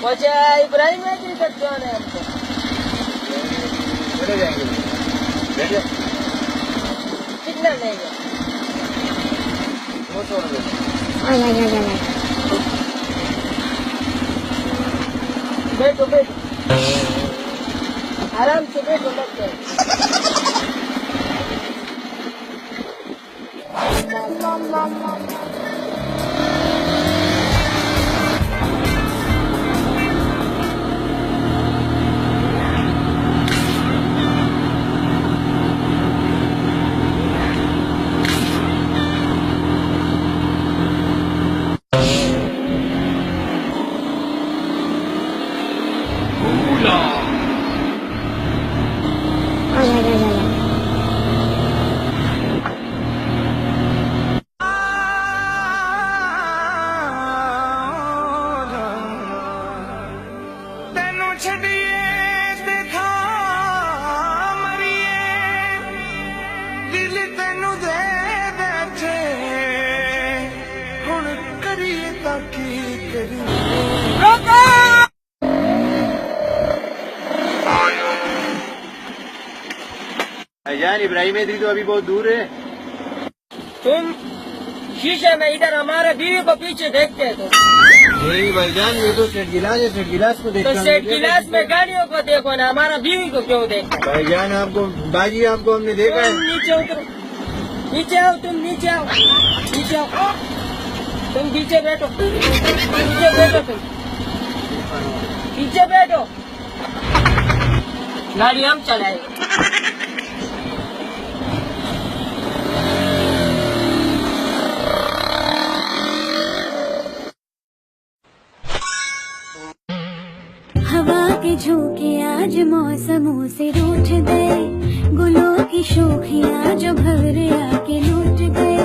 पहुंचे इब्राहिम मैत्री तक जाना है हमको। चले जाएंगे। कितना लेंगे? वो छोड़ दो। बैठो बैठो, आराम से बैठो, लगते हैं। भाईजान इब्राहिम मैत्री तो अभी बहुत दूर है। तुम शीशे में इधर हमारे बीवी को पीछे देखते हैं तो नहीं भाईजान, ये तो सेठ गिलास है, सेठ गिलास को देखता तो हूँ। सेठ गिलास में गाड़ियों को देखो ना, हमारा बीवी को क्यों देखते? भाईजान आपको बाजी आपको हमने देखा है। नीचे उतरो, नीचे आओ, तुम नीचे आओ, नीचे आओ, तुम नीचे बैठो, नीचे बैठो, तुम नीचे बैठो, गाड़ी हम चलाएंगे। हवा के झोंके आज मौसमों से रूठ गए, गुलों की शोखियाँ जो भंवरे आके लूट गए,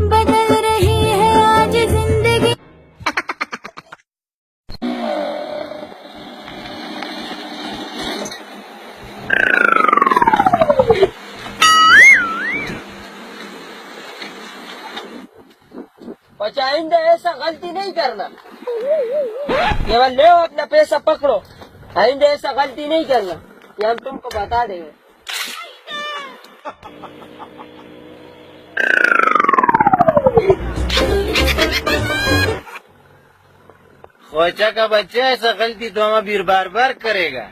बदल रही है आज जिंदगी। बच्चा आइंदा ऐसा गलती नहीं करना, केवल ले अपना पैसा पकड़ो, आइंदा ऐसा गलती नहीं करना, ये हम तुमको बता देंगे। ख्वाजा का बच्चा ऐसा गलती तो हम अभी बार बार करेगा।